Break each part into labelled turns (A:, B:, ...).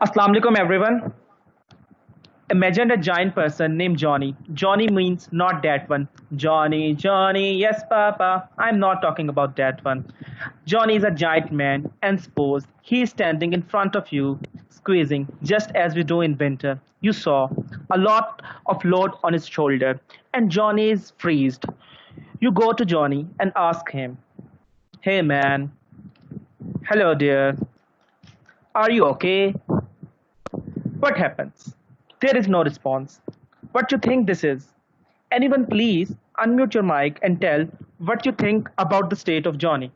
A: Assalamu alaikum everyone. Imagine a giant person named Johnny. Johnny means not that one. Johnny, Johnny, yes, Papa. I'm not talking about that one. Johnny is a giant man, and suppose he is standing in front of you, squeezing, just as we do in winter. You saw a lot of load on his shoulder, and Johnny is freezed. You go to Johnny and ask him, "Hey man, hello dear, are you okay?" What happens? There is no response. What you think this is? Anyone please unmute your mic and tell what you think about the state of Johnny.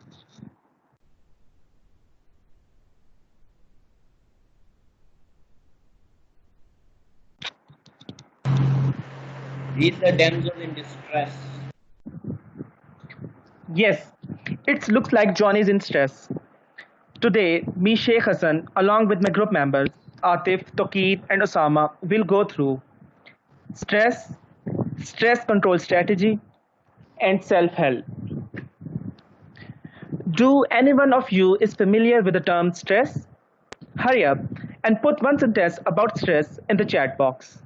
B: He's a damsel in distress.
A: Yes, it looks like Johnny is in stress. Today, me Sheikh Hassan, along with my group members, Atif, Tokir, and Osama, will go through stress, stress control strategy, and self-help. Do any one of you is familiar with the term stress? Hurry up and put one sentence about stress in the chat box.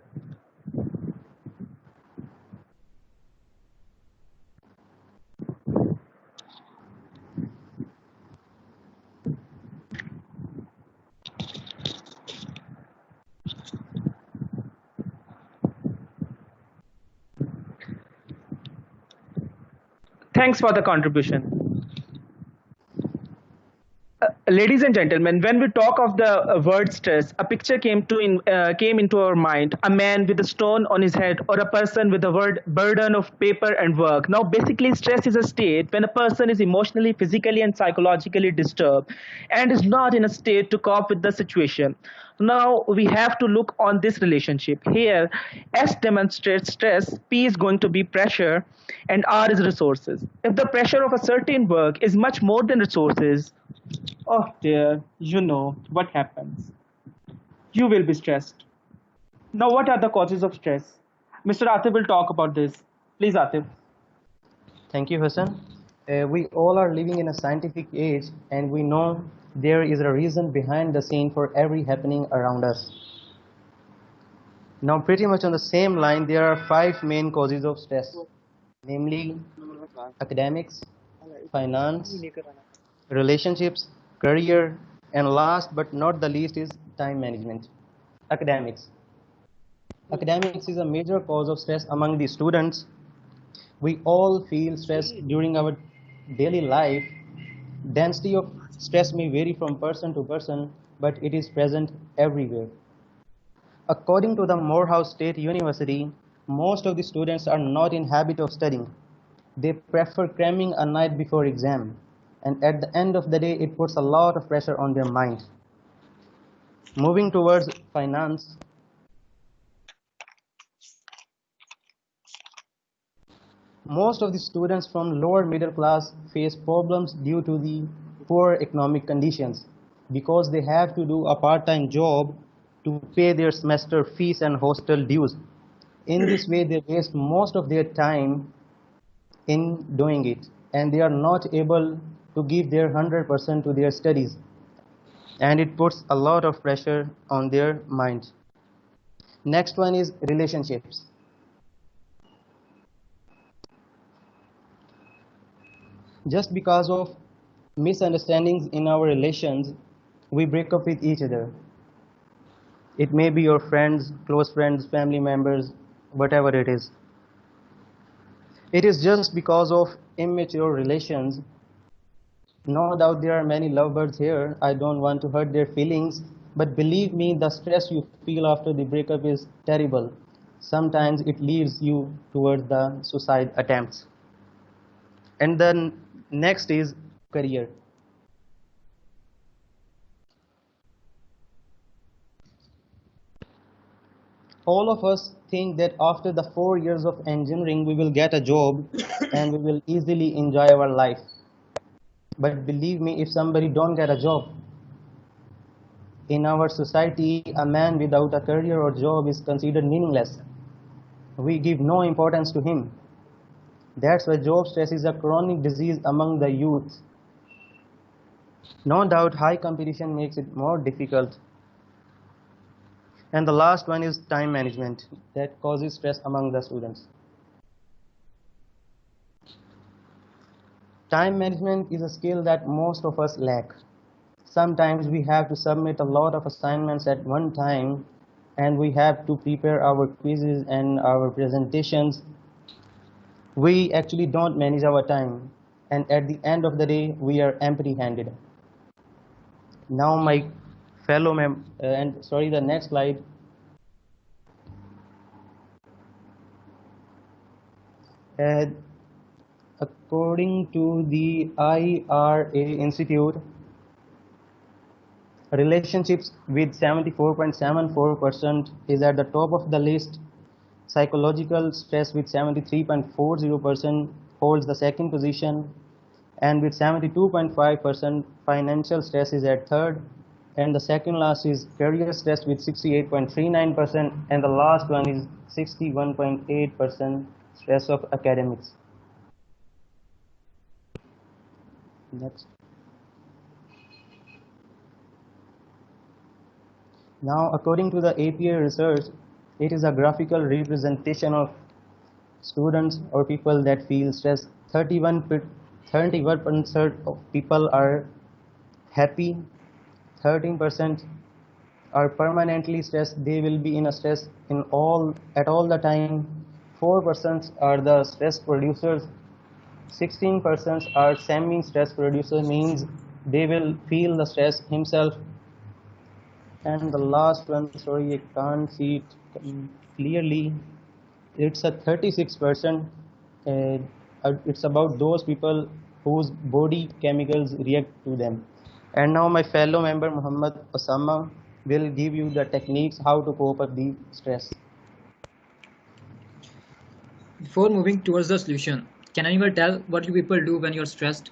A: Thanks for the contribution. Ladies and gentlemen, when we talk of the word stress, a picture came into our mind: a man with a stone on his head, or a person with a burden of paper and work. Now, basically, stress is a state when a person is emotionally, physically, and psychologically disturbed, and is not in a state to cope with the situation. Now we have to look on this relationship. Here, S demonstrates stress, P is going to be pressure, and R is resources. If the pressure of a certain work is much more than resources, oh dear, you know what happens. You will be stressed. Now, what are the causes of stress? Mr. Atif will talk about this. Please, Atif.
C: Thank you, Hassan. We all are living in a scientific age, and we know there is a reason behind the scene for every happening around us. Now, pretty much on the same line, there are five main causes of stress, namely academics, finance, relationships, career, and last but not the least is time management. Academics. Academics is a major cause of stress among the students. We all feel stress during our daily life. Density of stress may vary from person to person, but it is present everywhere. According to the Morehouse State University, most of the students are not in habit of studying. They prefer cramming a night before exam, and at the end of the day, it puts a lot of pressure on their mind. Moving towards finance, most of the students from lower middle class face problems due to the poor economic conditions because they have to do a part-time job to pay their semester fees and hostel dues. In this way, they waste most of their time in doing it, and they are not able to give their 100% to their studies, and it puts a lot of pressure on their minds. Next one is relationships. Just because of misunderstandings in our relations, we break up with each other. It may be your friends, close friends, family members, whatever it is. It is just because of immature relations. No doubt there are many lovebirds here. I don't want to hurt their feelings, but believe me, the stress you feel after the breakup is terrible. Sometimes it leads you towards the suicide attempts. And then next is career. All of us think that after the 4 years of engineering, we will get a job and we will easily enjoy our life. But believe me, if somebody don't get a job, in our society, a man without a career or job is considered meaningless. We give no importance to him. That's why job stress is a chronic disease among the youth. No doubt high competition makes it more difficult. And the last one is time management that causes stress among the students. Time management is a skill that most of us lack. Sometimes we have to submit a lot of assignments at one time, and we have to prepare our quizzes and our presentations. We actually don't manage our time, and at the end of the day we are empty-handed. Now my fellow the next slide. According to the IRA Institute, relationships with 74.74% is at the top of the list. Psychological stress with 73.40% holds the second position, and with 72.5% financial stress is at third, and the second last is career stress with 68.39%, and the last one is 61.8% stress of academics. Next. Now, according to the APA research, it is a graphical representation of students or people that feel stress. 31% of people are happy, 13% are permanently stressed. They will be in a stress at all the time. 4% are the stress producers. 16% are semi-stress producer, means they will feel the stress himself. And the last one, sorry, I can't see it clearly. It's a 36%. It's about those people whose body chemicals react to them. And now my fellow member Muhammad Osama will give you the techniques how to cope with the stress.
D: Before moving towards the solution, can anyone tell what you people do when you're stressed?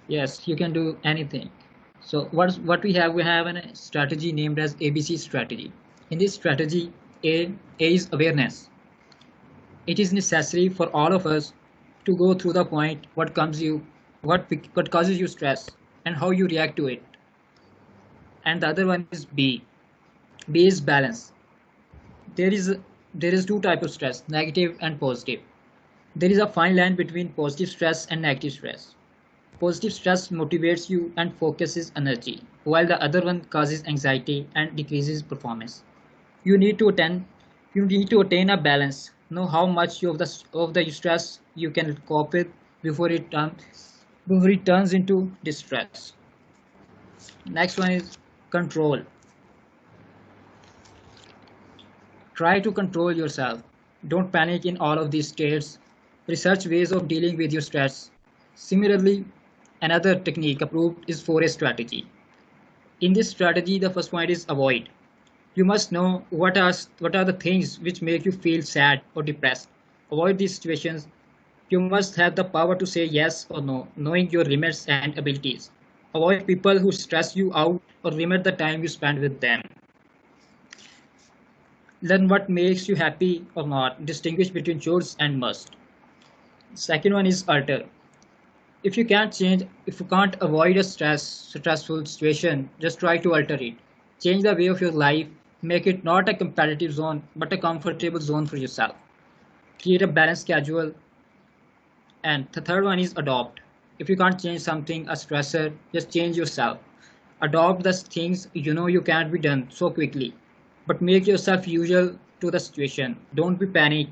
D: Yes, you can do anything. So what we have? We have a strategy named as ABC strategy. In this strategy, A is awareness. It is necessary for all of us to go through the point what causes you stress and how you react to it. And the other one is B. B is balance. There is two types of stress, negative and positive. There is a fine line between positive stress and negative stress. Positive stress motivates you and focuses energy, while the other one causes anxiety and decreases performance. You need to attain a balance. Know how much of the stress you can cope with before it turns into distress. Next one is control. Try to control yourself. Don't panic in all of these states. Research ways of dealing with your stress. Similarly, another technique approved is 4A strategy. In this strategy, the first point is avoid. You must know what are the things which make you feel sad or depressed. Avoid these situations. You must have the power to say yes or no, knowing your limits and abilities. Avoid people who stress you out or limit the time you spend with them. Learn what makes you happy or not. Distinguish between should and must. Second one is alter. If you can't avoid a stressful situation, just try to alter it. Change the way of your life, make it not a competitive zone, but a comfortable zone for yourself. Create a balanced schedule. And the third one is adopt. If you can't change something, a stressor, just change yourself. Adopt the things you can't be done so quickly, but make yourself usual to the situation. Don't be panicked.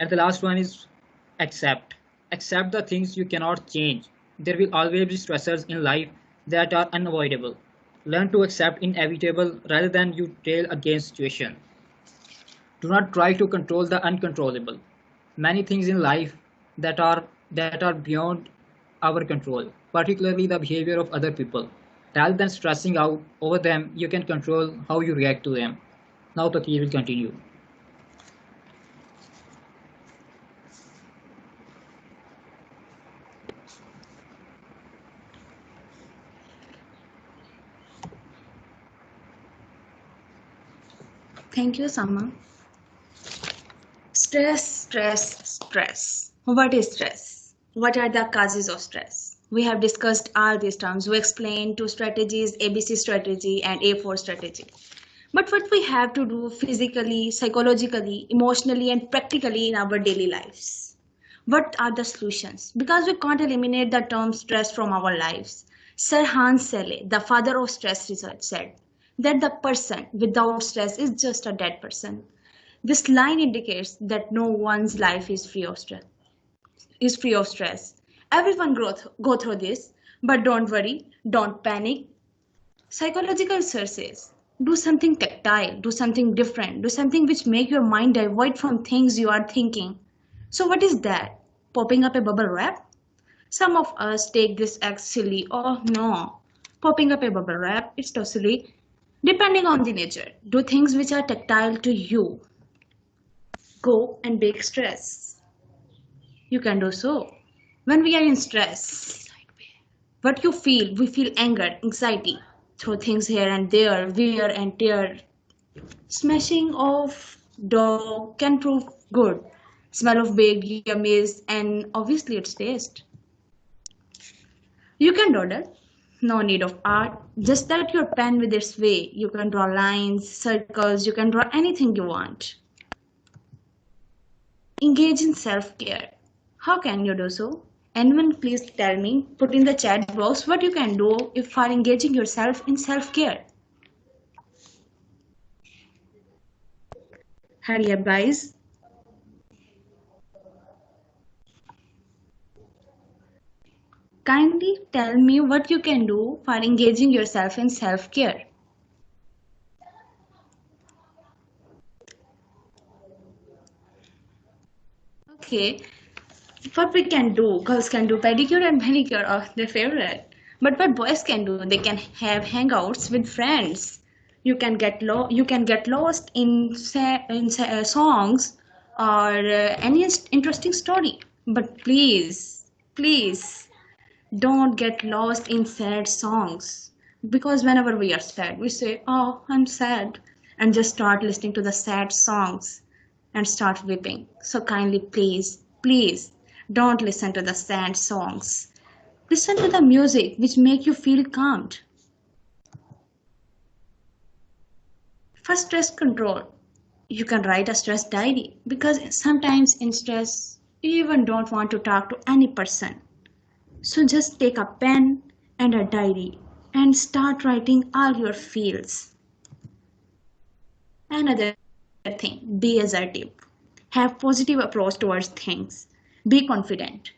D: And the last one is accept. Accept the things you cannot change. There will always be stressors in life that are unavoidable. Learn to accept inevitable rather than you rail against situation. Do not try to control the uncontrollable. Many things in life that are beyond our control, particularly the behavior of other people. Rather than stressing out over them, you can control how you react to them. Now Taki will continue.
E: Thank you, Sama. Stress. What is stress? What are the causes of stress? We have discussed all these terms. We explained two strategies, ABC strategy and A4 strategy. But what we have to do physically, psychologically, emotionally, and practically in our daily lives? What are the solutions? Because we can't eliminate the term stress from our lives. Sir Hans Selye, the father of stress research, said that the person without stress is just a dead person. This line indicates that no one's life is free of stress. Everyone go through this, but don't worry, don't panic. Psychological research says do something tactile, do something different, do something which make your mind divert from things you are thinking. So what is that? Popping up a bubble wrap? Some of us take this as silly. Oh no, popping up a bubble wrap, it's so silly. Depending on the nature, do things which are tactile to you. Go and bake stress. You can do so. When we are in stress, what you feel, we feel anger, anxiety, throw things here and there, wear and tear. Smashing of dough can prove good. Smell of baked yummies, and obviously its taste. You can dawdle. No need of art. Just that your pen with its way. You can draw lines, circles, you can draw anything you want. Engage in self-care. How can you do so? Anyone please tell me, put in the chat box what you can do if you are engaging yourself in self-care. Hurry up, guys. Kindly tell me what you can do for engaging yourself in self-care. Okay, what we can do, girls can do pedicure and manicure, oh, their favorite. But what boys can do, they can have hangouts with friends. You can get lost in songs or any interesting story. But please, don't get lost in sad songs. Because whenever we are sad, we say, oh, I'm sad, and just start listening to the sad songs and start weeping. So kindly, please, don't listen to the sad songs. Listen to the music which make you feel calmed. For stress control, you can write a stress diary because sometimes in stress, you even don't want to talk to any person. So just take a pen and a diary and start writing all your feels. Another thing, be assertive. Have positive approach towards things. Be confident.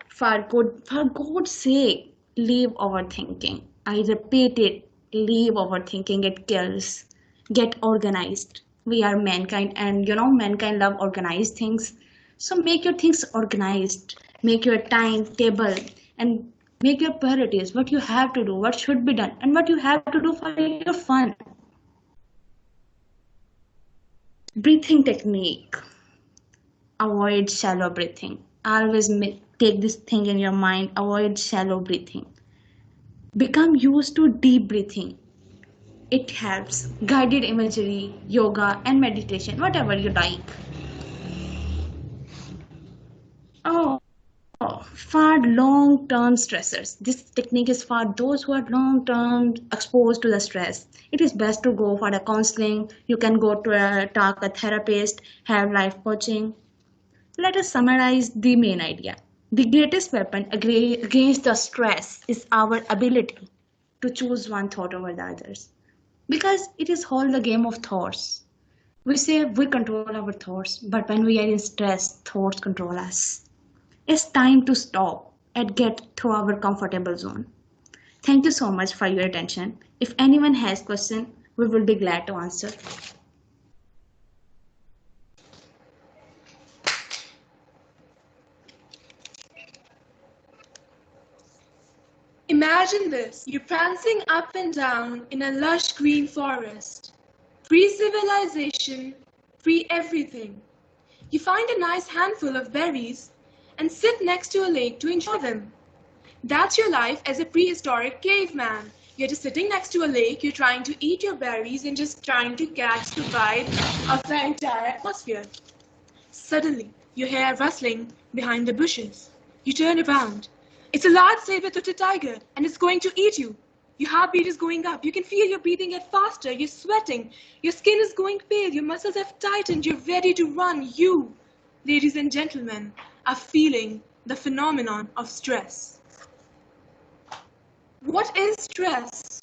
E: For God's sake, leave overthinking. I repeat it, leave overthinking. It kills. Get organized. We are mankind, and mankind love organized things. So make your things organized. Make your timetable and make your priorities. What you have to do, what should be done, and what you have to do for your fun. Breathing technique. Avoid shallow breathing. Always take this thing in your mind. Avoid shallow breathing. Become used to deep breathing. It helps. Guided imagery, yoga, and meditation, whatever you like. Oh, for long-term stressors. This technique is for those who are long-term exposed to the stress. It is best to go for a counseling. You can go to talk a therapist, have life coaching. Let us summarize the main idea. The greatest weapon against the stress is our ability to choose one thought over the others. Because it is all the game of thoughts. We say we control our thoughts, but when we are in stress, thoughts control us. It's time to stop and get through our comfortable zone. Thank you so much for your attention. If anyone has questions, we will be glad to answer.
F: Imagine this, you're prancing up and down in a lush green forest. Free civilization, free everything. You find a nice handful of berries and sit next to a lake to enjoy them. That's your life as a prehistoric caveman. You're just sitting next to a lake, you're trying to eat your berries and just trying to catch the vibe of the entire atmosphere. Suddenly, you hear rustling behind the bushes. You turn around. It's a large saber-toothed tiger, and it's going to eat you. Your heartbeat is going up. You can feel your breathing get faster. You're sweating. Your skin is going pale. Your muscles have tightened. You're ready to run. You, ladies and gentlemen, are feeling the phenomenon of stress. What is stress?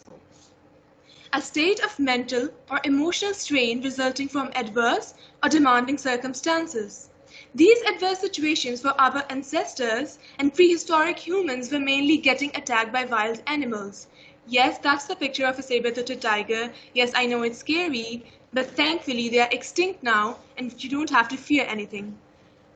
F: A state of mental or emotional strain resulting from adverse or demanding circumstances. These adverse situations for our ancestors and prehistoric humans were mainly getting attacked by wild animals. Yes, that's the picture of a saber-toothed tiger. Yes, I know it's scary, but thankfully they are extinct now and you don't have to fear anything.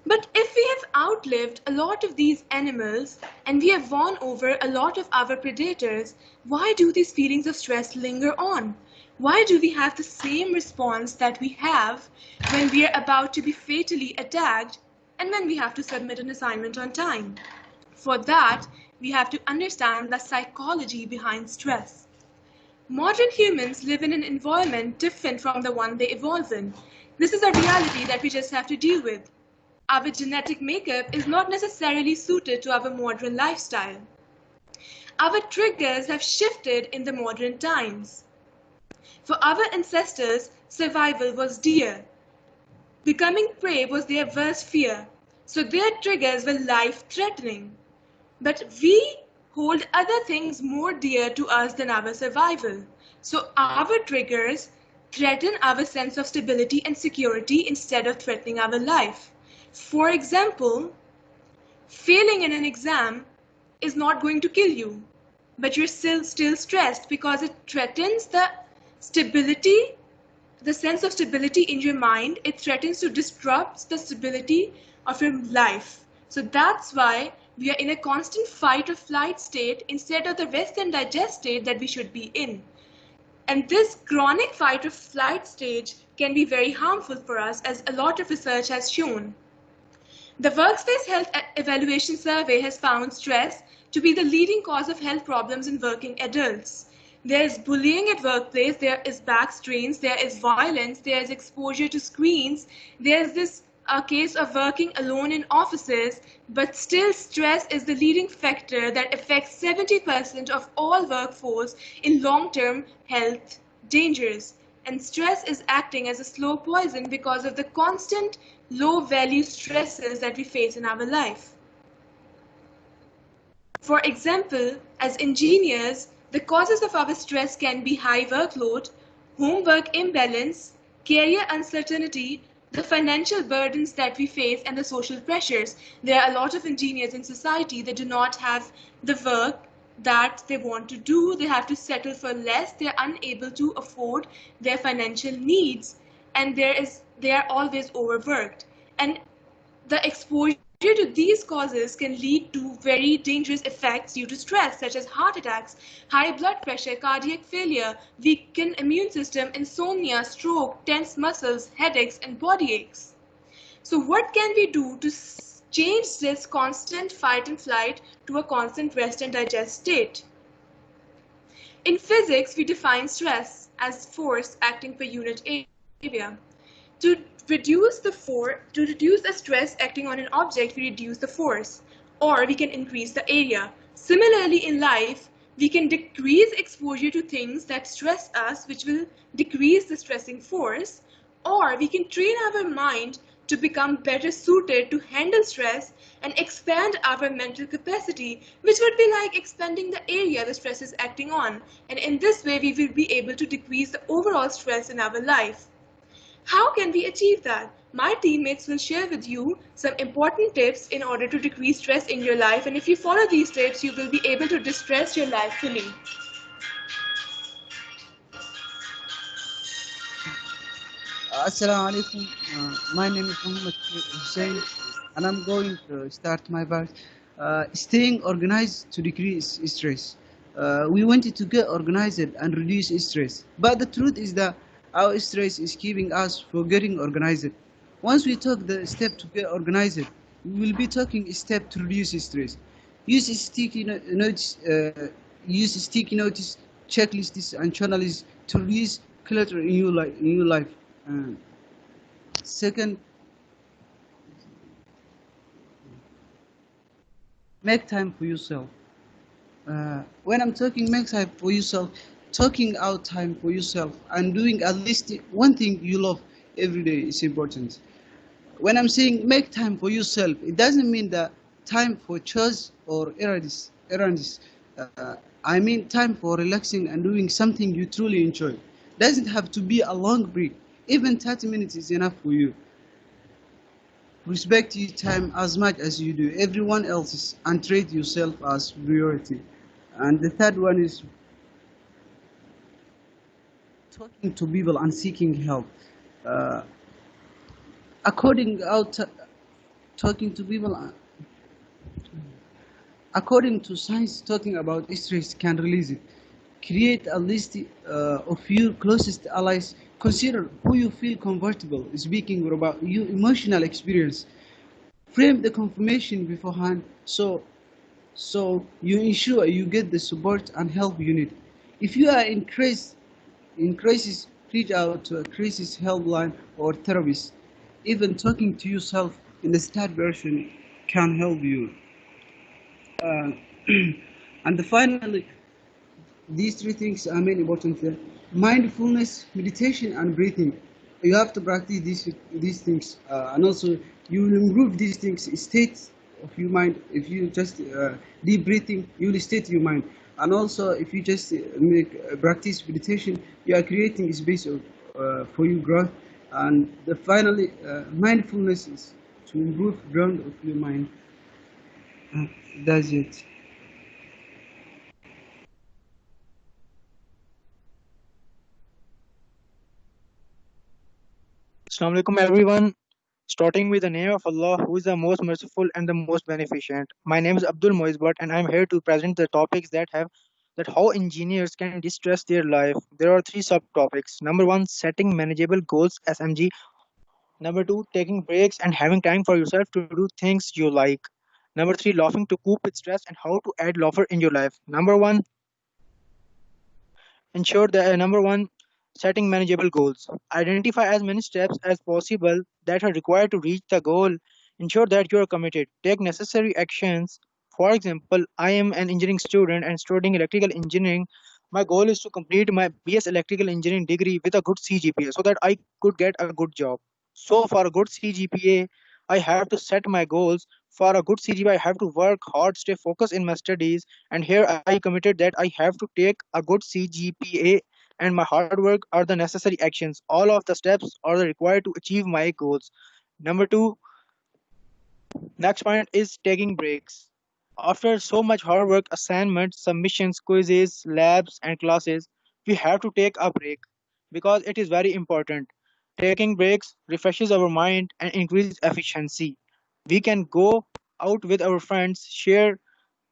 F: But if we have outlived a lot of these animals and we have won over a lot of our predators, why do these feelings of stress linger on? Why do we have the same response that we have when we are about to be fatally attacked and when we have to submit an assignment on time? For that, we have to understand the psychology behind stress. Modern humans live in an environment different from the one they evolved in. This is a reality that we just have to deal with. Our genetic makeup is not necessarily suited to our modern lifestyle. Our triggers have shifted in the modern times. For our ancestors, survival was dear. Becoming prey was their worst fear, so their triggers were life-threatening. But we hold other things more dear to us than our survival, so our triggers threaten our sense of stability and security instead of threatening our life. For example, failing in an exam is not going to kill you, but you're still stressed because it threatens the stability, the sense of stability in your mind. It threatens to disrupt the stability of your life. So that's why we are in a constant fight or flight state instead of the rest and digest state that we should be in. And this chronic fight or flight stage can be very harmful for us, as a lot of research has shown. The Workspace Health Evaluation Survey has found stress to be the leading cause of health problems in working adults. There is bullying at workplace, there is back strains, there is violence, there is exposure to screens, there is this case of working alone in offices, but still stress is the leading factor that affects 70% of all workforce in long-term health dangers. And stress is acting as a slow poison because of the constant low-value stresses that we face in our life. For example, as engineers, the causes of our stress can be high workload, homework imbalance, career uncertainty, the financial burdens that we face, and the social pressures. There are a lot of engineers in society that do not have the work that they want to do. They have to settle for less. They're unable to afford their financial needs, and they are always overworked. And the exposure to these causes can lead to very dangerous effects due to stress, such as heart attacks, high blood pressure, cardiac failure, weakened immune system, insomnia, stroke, tense muscles, headaches, and body aches. So what can we do to change this constant fight and flight to a constant rest and digest state? In physics, we define stress as force acting per unit area. To reduce the stress acting on an object, we reduce the force, or we can increase the area. Similarly, in life, we can decrease exposure to things that stress us, which will decrease the stressing force, or we can train our mind to become better suited to handle stress and expand our mental capacity, which would be like expanding the area the stress is acting on. And in this way, we will be able to decrease the overall stress in our life. How can we achieve that? My teammates will share with you some important tips in order to decrease stress in your life, and if you follow these tips, you will be able to distress your life fully.
G: Assalamu alaikum. My name is Muhammad Hussein, and I'm going to start my part. Staying organized to decrease stress. We wanted to get organized and reduce stress, but the truth is that our stress is keeping us from getting organized. Once we took the step to get organized, we will be taking a step to reduce stress. Use sticky notes checklists and channels to reduce clutter in your life. Second, make time for yourself. When I'm talking make time for yourself, talking out time for yourself and doing at least one thing you love every day is important. When I'm saying make time for yourself, it doesn't mean that time for chores or errands. I mean time for relaxing and doing something you truly enjoy. Doesn't have to be a long break. Even 30 minutes is enough for you. Respect your time as much as you do everyone else's and treat yourself as priority. And the third one is talking to people and seeking help. Uh, according out talking to people according to science, talking about stress can release it. Create a list of your closest allies. Consider who you feel comfortable speaking about your emotional experience. Frame the confirmation beforehand so you ensure you get the support and help you need. If you are in crisis, reach out to a crisis helpline or therapist. Even talking to yourself in the start version can help you. Uh, and finally, these three things are main important here. Mindfulness, meditation, and breathing. You have to practice these things, and also you will improve these things. State of your mind. If you just deep breathing, you will state your mind. And also, if you just practice meditation, you are creating a space for your growth. And finally, mindfulness is to improve ground of your mind. That's it.
H: Assalamu alaikum everyone. Starting with the name of Allah, who is the most merciful and the most beneficent. My name is Abdul Moizbat, and I'm here to present the topics that how engineers can distress their life. There are three subtopics. Number one, setting manageable goals (SMG). Number two, taking breaks and having time for yourself to do things you like. Number three, laughing to cope with stress and how to add laughter in your life. Ensure that number one, setting manageable goals. Identify as many steps as possible that are required to reach the goal. Ensure that you are committed. Take necessary actions. For example, I am an engineering student and studying electrical engineering. My goal is to complete my BS electrical engineering degree with a good CGPA so that I could get a good job. So for a good CGPA, I have to set my goals. For a good CGPA, I have to work hard, stay focused in my studies, and here I committed that I have to take a good CGPA, and my hard work are the necessary actions. All of the steps are required to achieve my goals. Number two, next point is taking breaks. After so much hard work, assignments, submissions, quizzes, labs, and classes, we have to take a break because it is very important. Taking breaks refreshes our mind and increases efficiency. We can go out with our friends, share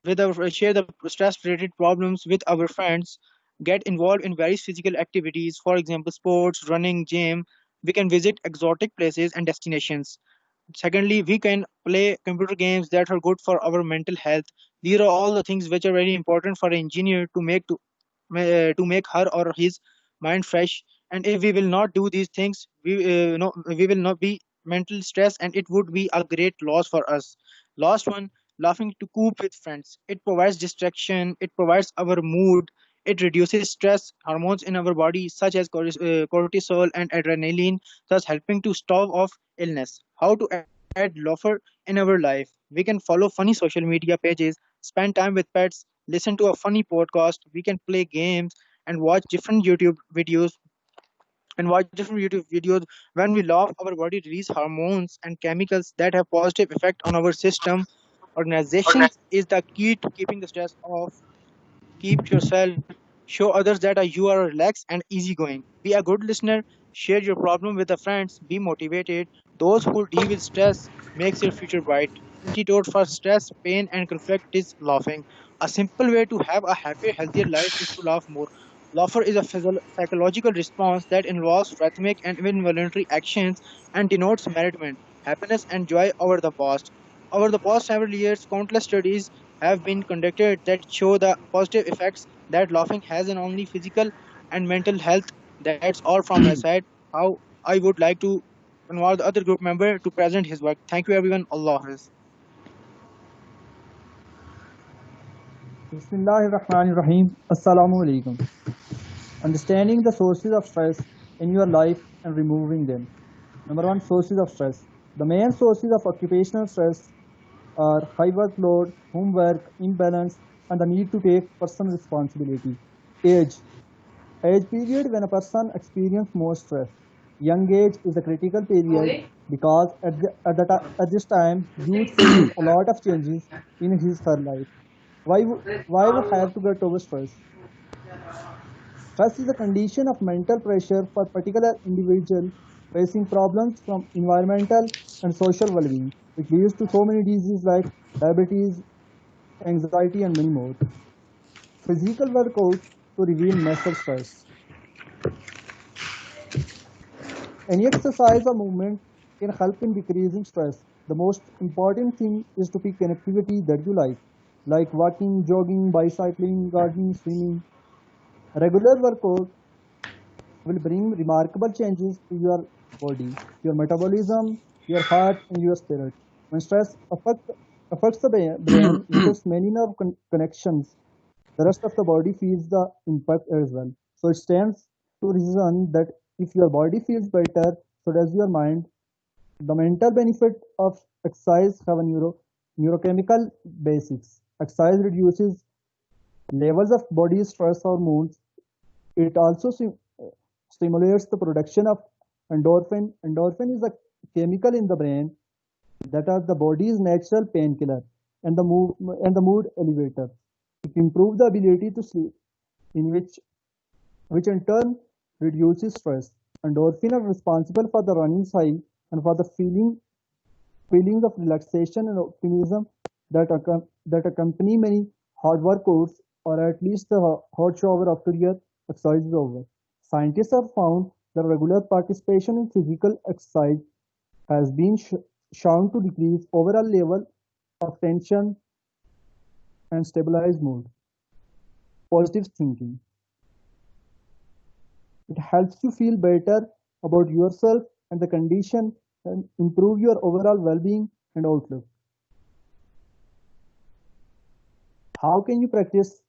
H: the stress related problems with our friends, get involved in various physical activities, for example sports, running, gym. We can visit exotic places and destinations. Secondly, we can play computer games that are good for our mental health. These are all the things which are very important for an engineer to make her or his mind fresh. And if we will not do these things, we will not be mental stress, and it would be a great loss for us. Last one, laughing to cope with friends. It provides distraction, it provides our mood, it reduces stress hormones in our body such as cortisol and adrenaline, thus helping to stave off illness. How to add laughter in our life? We can follow funny social media pages, spend time with pets, listen to a funny podcast. We can play games and watch different YouTube videos. When we laugh, our body release hormones and chemicals that have positive effect on our system. Organizations is the key to keeping the stress off. Keep yourself, show others that you are relaxed and easygoing. Be a good listener, share your problem with the friends, be motivated. Those who deal with stress makes your future bright. Antidote for stress, pain, and conflict is laughing. A simple way to have a happier, healthier life is to laugh more. Laughter is a psychological response that involves rhythmic and involuntary actions and denotes merriment, happiness, and joy over the past. Over the past several years, countless studies have been conducted that show the positive effects that laughing has on only physical and mental health. That's all from my side. How I would like to involve the other group member to present his work. Thank you, everyone. Allah Hafiz.
I: Bismillahirrahmanirrahim. Assalamu alaikum. Understanding the sources of stress in your life and removing them. Number one, sources of stress. The main sources of occupational stress are high workload, homework, imbalance, and the need to take personal responsibility. Age. Age period when a person experiences more stress. Young age is a critical period because at this time youth faces a lot of changes in his her life. Why we have to get over stress? Stress is a condition of mental pressure for particular individual facing problems from environmental and social well-being. It leads to so many diseases like diabetes, anxiety, and many more. Physical workout to reveal muscle stress. Any exercise or movement can help in decreasing stress. The most important thing is to pick an activity that you like walking, jogging, bicycling, gardening, swimming. Regular workout will bring remarkable changes to your body, your metabolism, your heart, and your spirit. When stress affects the brain, includes many nerve connections. The rest of the body feels the impact as well. So it stands to reason that if your body feels better, so does your mind. The mental benefit of exercise have a neurochemical basics. Exercise reduces levels of body stress hormones. It also stimulates the production of endorphin. Endorphin is a chemical in the brain that are the body's natural painkiller and the mood elevator. It improves the ability to sleep, in which in turn reduces stress. Endorphin are responsible for the running high and for the feeling of relaxation and optimism that accompany many hard workouts or at least a hot shower after your exercise is over. Scientists have found that regular participation in physical exercise has been shown to decrease overall level of tension and stabilize mood. Positive thinking. It helps you feel better about yourself and the condition and improve your overall well-being and outlook. How can you practice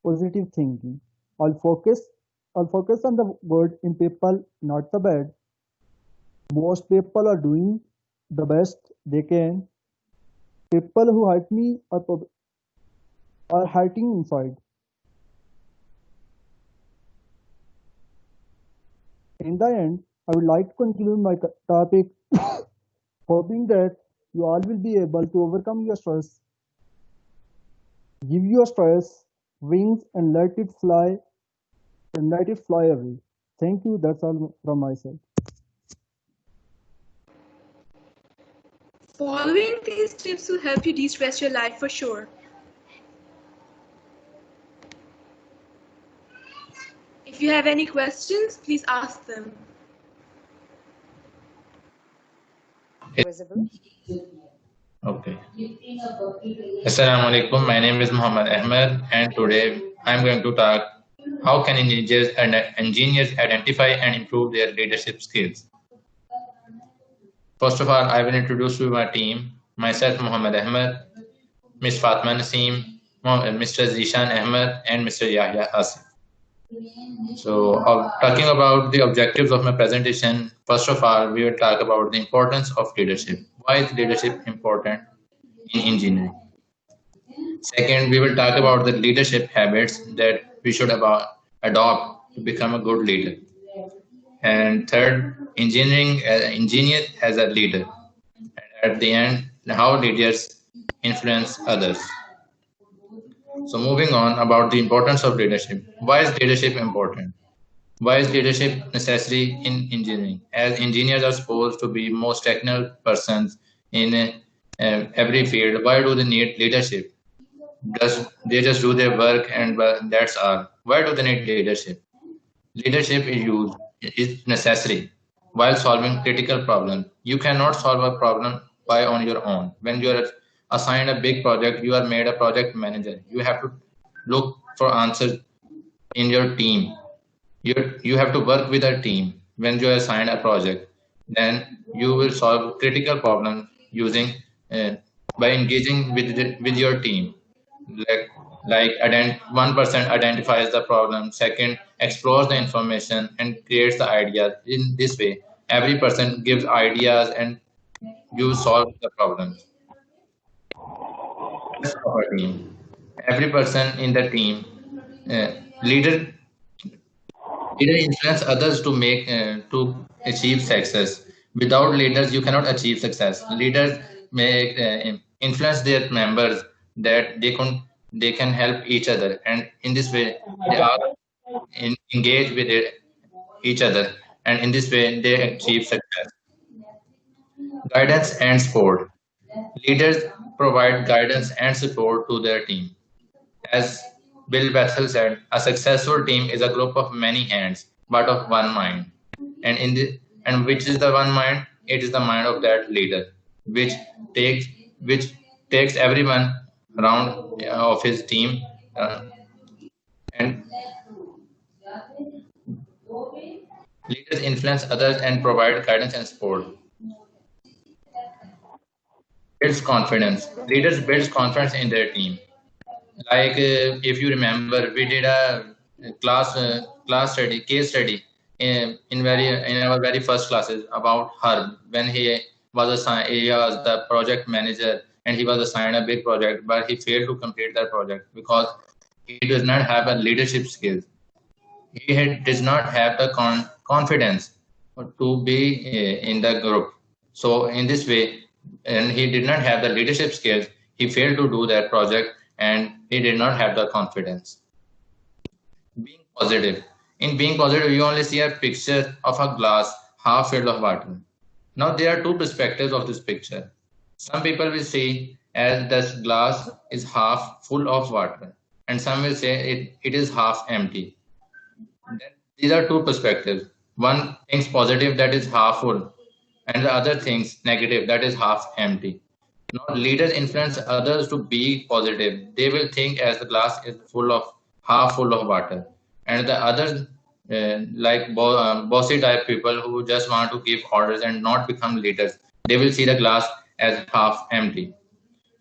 I: positive thinking? I'll focus on the good in people, not the bad. Most people are doing the best they can. People who hurt me are hurting inside. In the end, I would like to conclude my topic hoping that you all will be able to overcome your stress. Give your stress wings and let it fly away. Thank you. That's all from my side.
F: Following these tips will help you de-stress your life for sure. If you have any questions, please ask them.
J: Visible.
K: Okay. Assalamu alaikum. My name is Muhammad Ahmed, and today I'm going to talk how can engineers identify and improve their leadership skills. First of all, I will introduce you my team. Myself, Muhammad Ahmed, Ms. Fatma Naseem, Mr. Zishan Ahmed, and Mr. Yahya Asif. So, talking about the objectives of my presentation, first of all, we will talk about the importance of leadership. Why is leadership important in engineering? Second, we will talk about the leadership habits that we should adopt to become a good leader. And third, engineer as a leader. And at the end, how leaders influence others. So moving on about the importance of leadership. Why is leadership important? Why is leadership necessary in engineering? As engineers are supposed to be most technical persons in every field, why do they need leadership? They just do their work and that's all? Why do they need leadership? Leadership is necessary while solving critical problems. You cannot solve a problem on your own. When you are assigned a big project, you are made a project manager. You have to look for answers in your team. You have to work with a team when you are assigned a project. Then you will solve critical problems using by engaging with your team. Like one person identifies the problem, second explores the information and creates the ideas. In this way, every person gives ideas and you solve the problems. Rest of our team. Every person in the team, uh, leader leader influence others to achieve success. Without leaders, you cannot achieve success. Leaders make influence their members that they can help each other, and in this way they are engaged with each other, and in this way they achieve success. Guidance and support. Leaders provide guidance and support to their team. As Bill Bethel said, a successful team is a group of many hands, but of one mind. And which is the one mind? It is the mind of that leader, which takes which takes everyone around of his team, and leaders influence others and provide guidance and support. Builds confidence. Leaders builds confidence in their team. Like if you remember, we did a class study, case study in our very first classes about Herb when he was the project manager and he was assigned a big project, but he failed to complete that project because he does not have a leadership skills. Does not have the confidence to be in the group. So in this way, and he did not have the leadership skills, he failed to do that project and he did not have the confidence. Being positive. In being positive, you only see a picture of a glass half filled of water. Now there are two perspectives of this picture. Some people will see as this glass is half full of water, and some will say it is half empty. These are two perspectives. One thinks positive, that is half full, and the other thinks negative, that is half empty. Now, leaders influence others to be positive. They will think as the glass is half full of water, and the others, bossy type people who just want to give orders and not become leaders, they will see the glass as half empty.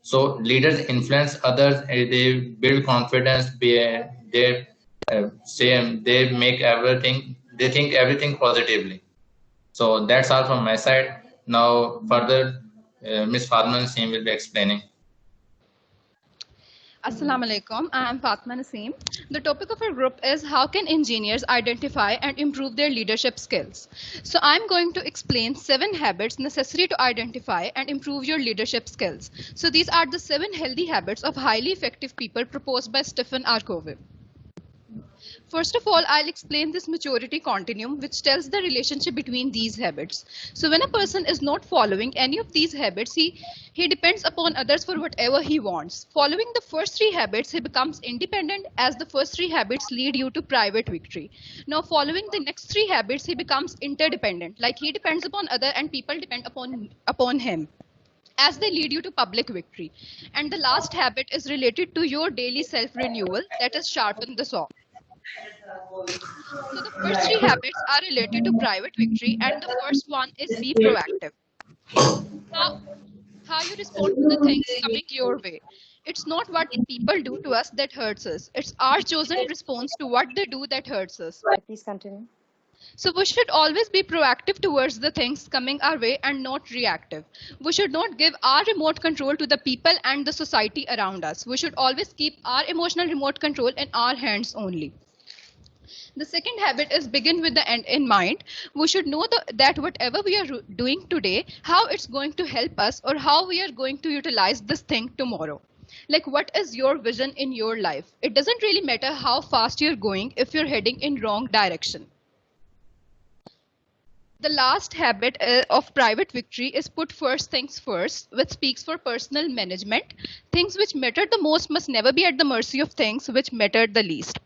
K: So leaders influence others. They build confidence. They make everything. They think everything positively. So that's all from my side. Now further, Ms. Fatma Naseem will be explaining.
J: Assalamu alaikum. I am Fatma Naseem. The topic of our group is how can engineers identify and improve their leadership skills. So I'm going to explain 7 habits necessary to identify and improve your leadership skills. So these are the 7 healthy habits of highly effective people proposed by Stephen R. Covey. First of all, I'll explain this maturity continuum, which tells the relationship between these habits. So when a person is not following any of these habits, he depends upon others for whatever he wants. Following the first 3 habits, he becomes independent, as the first 3 habits lead you to private victory. Now, following the next 3 habits, he becomes interdependent, like he depends upon others and people depend upon him, as they lead you to public victory. And the last habit is related to your daily self-renewal, that is sharpen the saw. So the first 3 habits are related to private victory, and the first one is be proactive. Now, how you respond to the things coming your way. It's not what people do to us that hurts us. It's our chosen response to what they do that hurts us.
L: Please continue.
J: So we should always be proactive towards the things coming our way and not reactive. We should not give our remote control to the people and the society around us. We should always keep our emotional remote control in our hands only. The second habit is begin with the end in mind. We should know that whatever we are doing today, how it's going to help us or how we are going to utilize this thing tomorrow. Like, what is your vision in your life? It doesn't really matter how fast you're going if you're heading in wrong direction. The last habit of private victory is put first things first, which speaks for personal management. Things which matter the most must never be at the mercy of things which matter the least.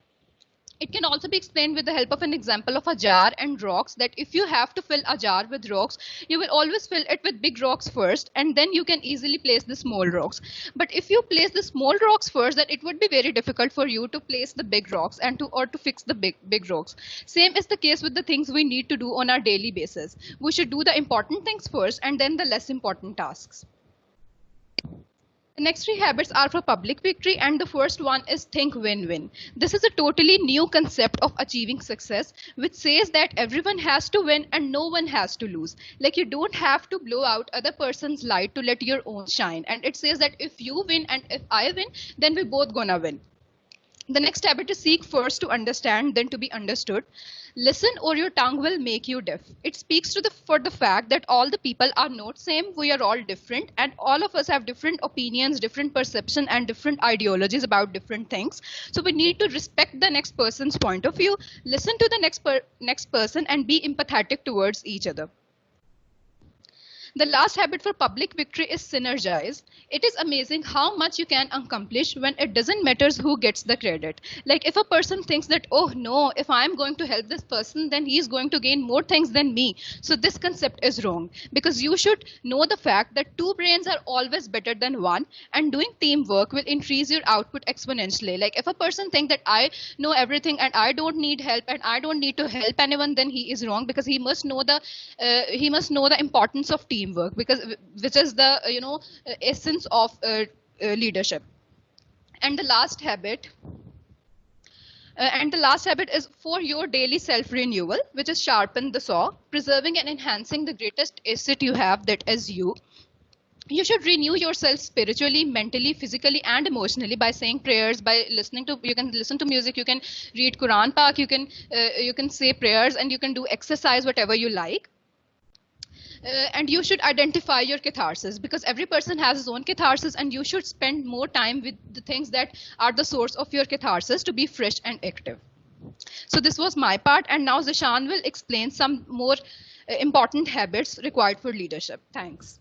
J: It can also be explained with the help of an example of a jar and rocks, that if you have to fill a jar with rocks, you will always fill it with big rocks first, and then you can easily place the small rocks. But if you place the small rocks first, then it would be very difficult for you to place the big rocks and to fix the big rocks. Same is the case with the things we need to do on our daily basis. We should do the important things first and then the less important tasks. The next three habits are for public victory, and the first one is think win-win. This is a totally new concept of achieving success, which says that everyone has to win and no one has to lose. Like, you don't have to blow out other person's light to let your own shine. And it says that if you win and if I win, then we both gonna win. The next habit is seek first to understand, then to be understood. Listen or your tongue will make you deaf. It speaks to for the fact that all the people are not same. We are all different, and all of us have different opinions, different perception, and different ideologies about different things. So we need to respect the next person's point of view, listen to the next person, and be empathetic towards each other. The last habit for public victory is synergize. It is amazing how much you can accomplish when it doesn't matter who gets the credit. Like, if a person thinks that, oh no, if I'm going to help this person, then he's going to gain more things than me. So this concept is wrong, because you should know the fact that two brains are always better than one, and doing teamwork will increase your output exponentially. Like, if a person thinks that I know everything and I don't need help and I don't need to help anyone, then he is wrong, because he must know the importance of teamwork, which is the essence of leadership. And the last habit is for your daily self-renewal, which is sharpen the saw, preserving and enhancing the greatest asset you have, that is you. You should renew yourself spiritually, mentally, physically, and emotionally by saying prayers, by listening to, you can listen to music, you can read Quran Pak, you can say prayers, and you can do exercise, whatever you like. And you should identify your catharsis, because every person has his own catharsis, and you should spend more time with the things that are the source of your catharsis to be fresh and active. So this was my part, and now Zishan will explain some more important habits required for leadership. Thanks.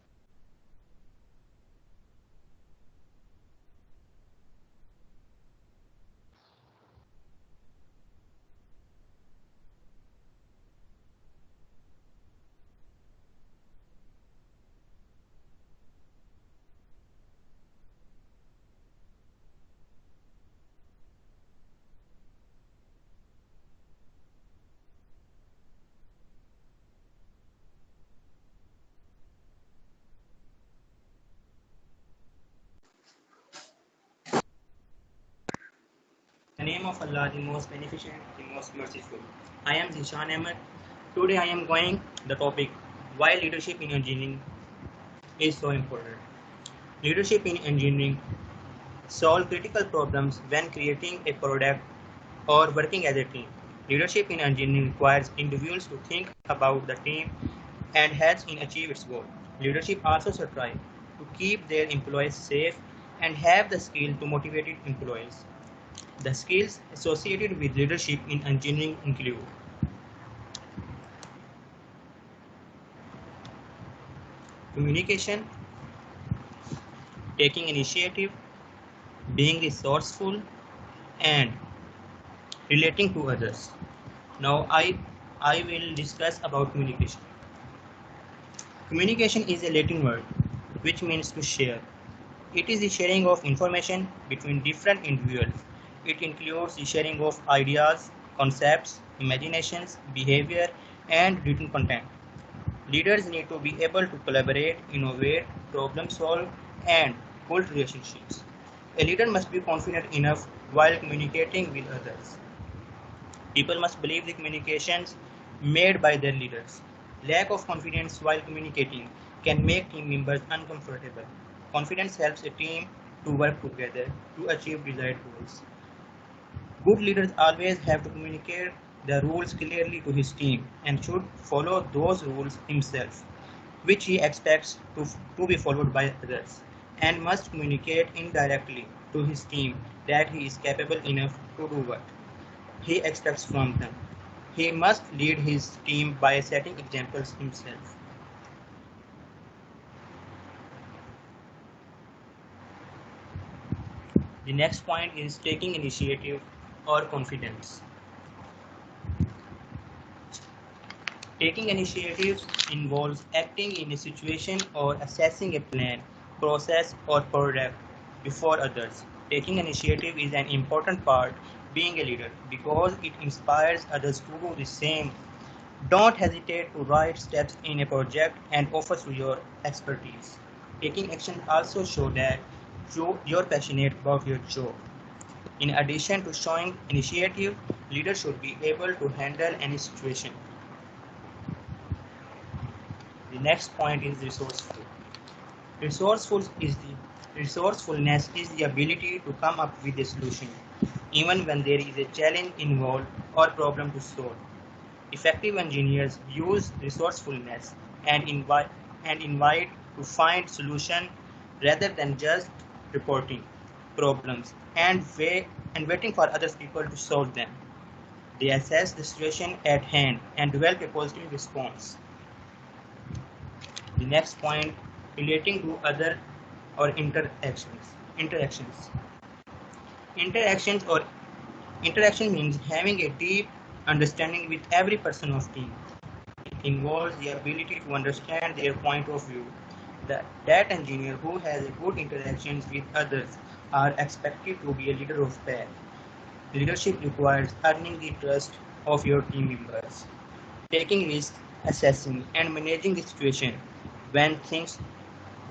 L: The name of Allah, the most beneficent, the most merciful. I am Zishan Ahmed. Today I am going the topic why leadership in engineering is so important. Leadership in engineering solve critical problems when creating a product or working as a team. Leadership in engineering requires individuals to think about the team and helps in achieve its goal. Leadership also strives to keep their employees safe and have the skill to motivate employees. The skills associated with leadership in engineering include communication, taking initiative, being resourceful, and relating to others. Now I will discuss about communication. Communication is a Latin word which means to share. It is the sharing of information between different individuals. It includes the sharing of ideas, concepts, imaginations, behavior, and written content. Leaders need to be able to collaborate, innovate, problem solve, and build relationships. A leader must be confident enough while communicating with others. People must believe the communications made by their leaders. Lack of confidence while communicating can make team members uncomfortable. Confidence helps a team to work together to achieve desired goals. Good leaders always have to communicate the rules clearly to his team and should follow those rules himself, which he expects to be followed by others, and must communicate indirectly to his team that he is capable enough to do what he expects from them. He must lead his team by setting examples himself. The next point is taking initiative or confidence. Taking initiatives involves acting in a situation or assessing a plan, process, or product before others. Taking initiative is an important part being a leader because it inspires others to do the same. Don't hesitate to write steps in a project and offer through your expertise. Taking action also shows that you're passionate about your job. In addition to showing initiative, leaders should be able to handle any situation. The next point is resourceful. Resourcefulness is the ability to come up with a solution, even when there is a challenge involved or problem to solve. Effective engineers use resourcefulness and invite to find solution rather than just reporting problems and waiting for other people to solve them. They assess the situation at hand and develop a positive response. The next point, relating to other or interactions. Interaction means having a deep understanding with every person of team. It involves the ability to understand their point of view. That engineer who has a good interactions with others are expected to be a leader of pack. Leadership requires earning the trust of your team members, taking risks, assessing and managing the situation when things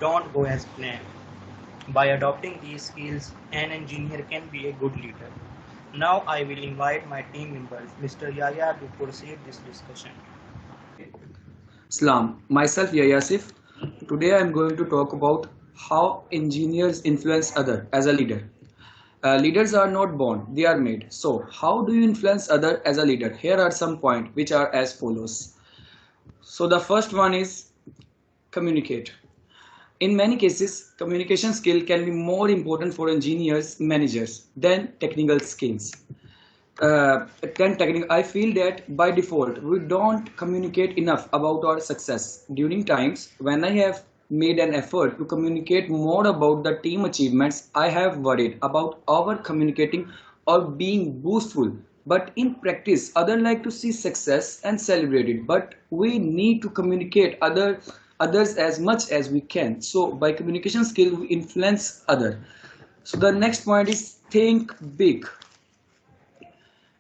L: don't go as planned. By adopting these skills, an engineer can be a good leader. Now I will invite my team members, Mr. Yahya, to proceed this discussion.
M: Salam, myself Yasif. Today I am going to talk about how engineers influence others as a leader. Leaders are not born, they are made. So how do you influence others as a leader? Here are some points which are as follows. So the first one is communicate. In many cases, communication skill can be more important for engineers, managers than technical skills. I feel that by default, we don't communicate enough about our success. During times when I have made an effort to communicate more about the team achievements, I have worried about our communicating or being boastful. But in practice, others like to see success and celebrate it. But we need to communicate others as much as we can. So by communication skill, we influence others. So the next point is think big.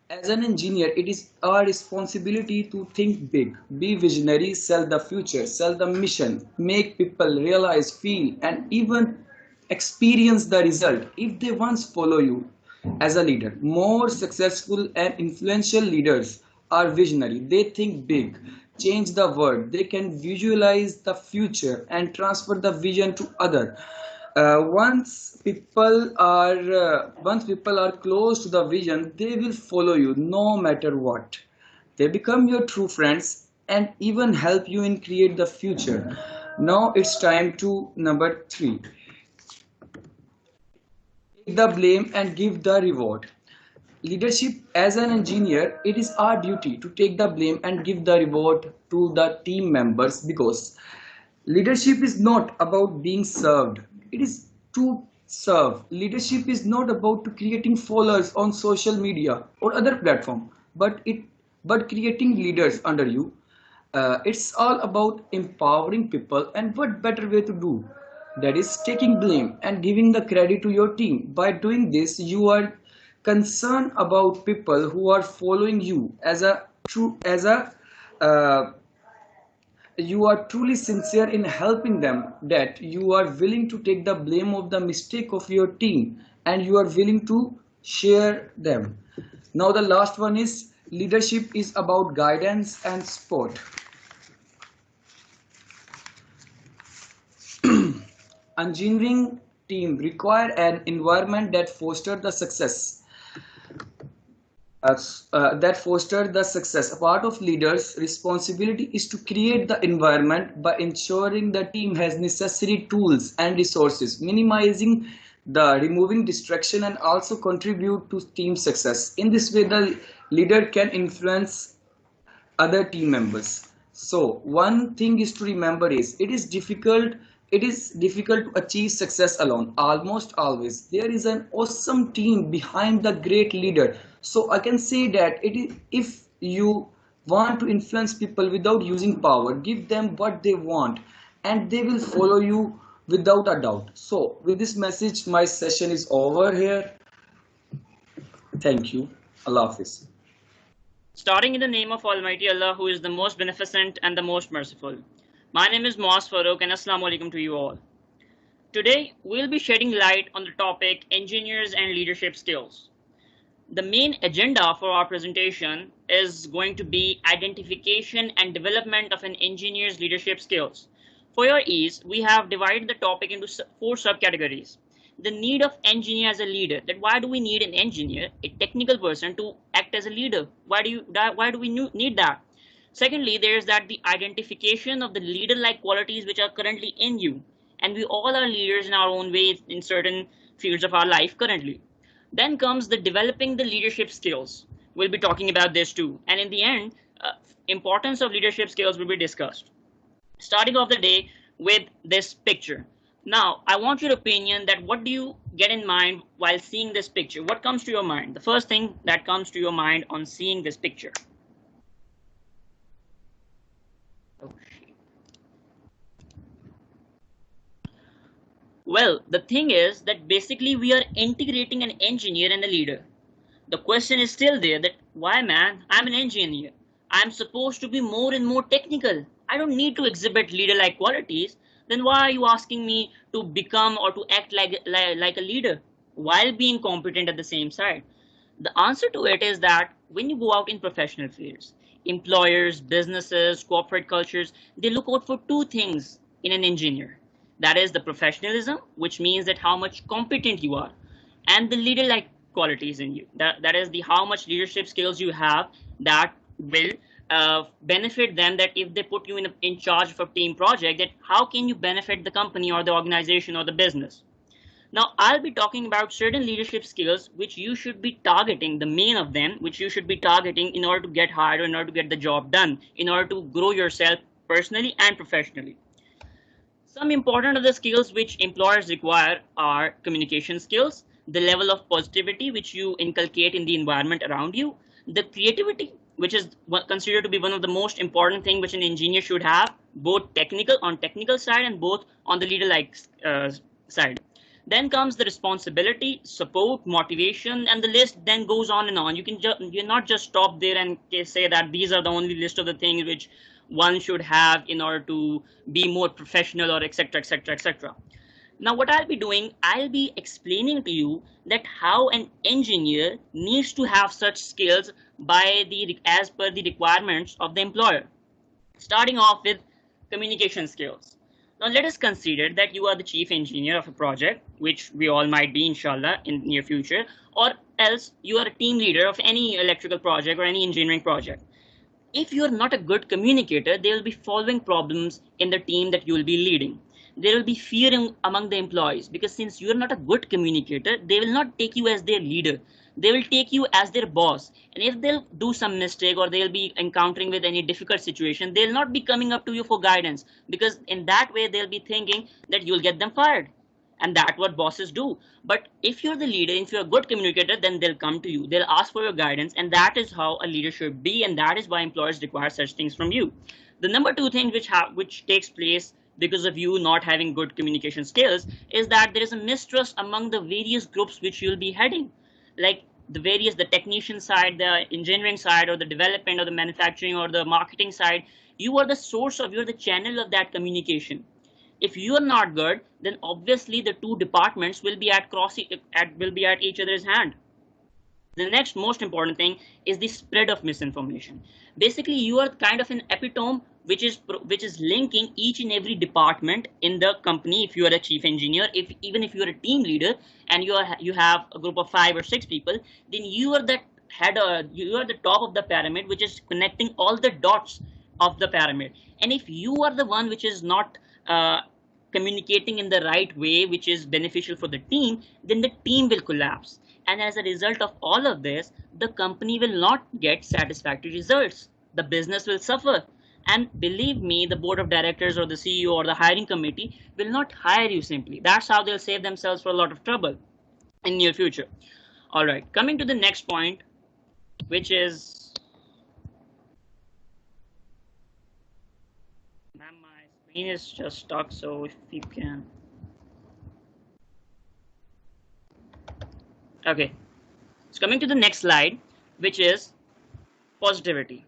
M: As an engineer, it is our responsibility to think big, be visionary, sell the future, sell the mission, make people realize, feel, and even experience the result if they once follow you as a leader. More successful and influential leaders are visionary. They think big, change the world. They can visualize the future and transfer the vision to others. Once people are close to the vision, they will follow you no matter what. They become your true friends and even help you in create the future. Now it's time to number 3. Take the blame and give the reward. Leadership as an engineer, it is our duty to take the blame and give the reward to the team members because leadership is not about being served. It is to serve. Leadership is not about creating followers on social media or other platform, but creating leaders under you. It's all about empowering people, and what better way to do that is taking blame and giving the credit to your team. By doing this, you are concerned about people who are following you you are truly sincere in helping them, that you are willing to take the blame of the mistake of your team and you are willing to share them. Now the last one is leadership is about guidance and support. Engineering team require an environment that foster the success. A part of leaders' responsibility is to create the environment by ensuring the team has necessary tools and resources, minimizing removing distraction and also contribute to team success. In this way, the leader can influence other team members. So one thing is to remember is it is difficult to achieve success alone. Almost always there is an awesome team behind the great leader. So I can say that if you Want to influence people without using power. Give them what they want and they will follow you without a doubt. So with this message, my session is over here. Thank you. Allah Hafiz.
N: Starting in the name of Almighty Allah, who is the most beneficent and the most merciful. My name is Moaz Farouk and Assalamu alaikum to you all. Today, we'll be shedding light on the topic engineers and leadership skills. The main agenda for our presentation is going to be identification and development of an engineer's leadership skills. For your ease, we have divided the topic into 4 subcategories. The need of engineer as a leader, that why do we need an engineer, a technical person, to act as a leader? Why do we need that? Secondly, there's that the identification of the leader-like qualities which are currently in you, and we all are leaders in our own way in certain fields of our life currently. Then comes the developing the leadership skills. We'll be talking about this too, and in the end, importance of leadership skills will be discussed. Starting off the day with this picture. Now, I want your opinion that what do you get in mind while seeing this picture? What comes to your mind? The first thing that comes to your mind on seeing this picture. Well, the thing is that basically we are integrating an engineer and a leader. The question is still there that why, man? I'm an engineer. I'm supposed to be more and more technical. I don't need to exhibit leader-like qualities. Then why are you asking me to become or to act like a leader while being competent at the same side? The answer to it is that when you go out in professional fields, employers, businesses, corporate cultures, they look out for 2 things in an engineer. That is the professionalism, which means that how much competent you are, and the leader-like qualities in you. That is the how much leadership skills you have that will benefit them, that if they put you in charge of a team project, that how can you benefit the company or the organization or the business. Now, I'll be talking about certain leadership skills which you should be targeting, the main of them, which you should be targeting in order to get hired or in order to get the job done, in order to grow yourself personally and professionally. Some important of the skills which employers require are communication skills, the level of positivity which you inculcate in the environment around you, the creativity, which is considered to be one of the most important things which an engineer should have, both on technical side and both on the leader-like side. Then comes the responsibility, support, motivation, and the list then goes on and on. You're not just stop there and say that these are the only list of the things which one should have in order to be more professional or etc, etc, etc. Now what I'll be doing, I'll be explaining to you that how an engineer needs to have such skills as per the requirements of the employer. Starting off with communication skills. Now let us consider that you are the chief engineer of a project, which we all might be inshallah in the near future, or else you are a team leader of any electrical project or any engineering project. If you are not a good communicator, there will be following problems in the team that you will be leading. There will be fear among the employees, because since you are not a good communicator, they will not take you as their leader. They will take you as their boss. And if they'll do some mistake or they'll be encountering with any difficult situation, they'll not be coming up to you for guidance, because in that way they'll be thinking that you'll get them fired. And that's what bosses do. But if you're the leader, if you're a good communicator, then they'll come to you. They'll ask for your guidance, and that is how a leader should be, and that is why employers require such things from you. The number 2 thing which takes place because of you not having good communication skills is that there is a mistrust among the various groups which you'll be heading, like the technician side, the engineering side, or the development, or the manufacturing, or the marketing side. You are the source you're the channel of that communication. If you are not good, then obviously the 2 departments will be at each other's hand. The next most important thing is the spread of misinformation. Basically, you are kind of an epitome which is linking each and every department in the company. If you are a chief engineer, even if you are a team leader and you have a group of 5 or 6 people, then you are the you are the top of the pyramid, which is connecting all the dots of the pyramid. And if you are the one which is not communicating in the right way, which is beneficial for the team, then the team will collapse. And as a result of all of this, the company will not get satisfactory results. The business will suffer. And believe me, the board of directors or the CEO or the hiring committee will not hire you simply. That's how they'll save themselves for a lot of trouble in near future. All right, coming to the next point, which is Screen is just stuck, so if you can. Okay, so coming to the next slide, which is positivity.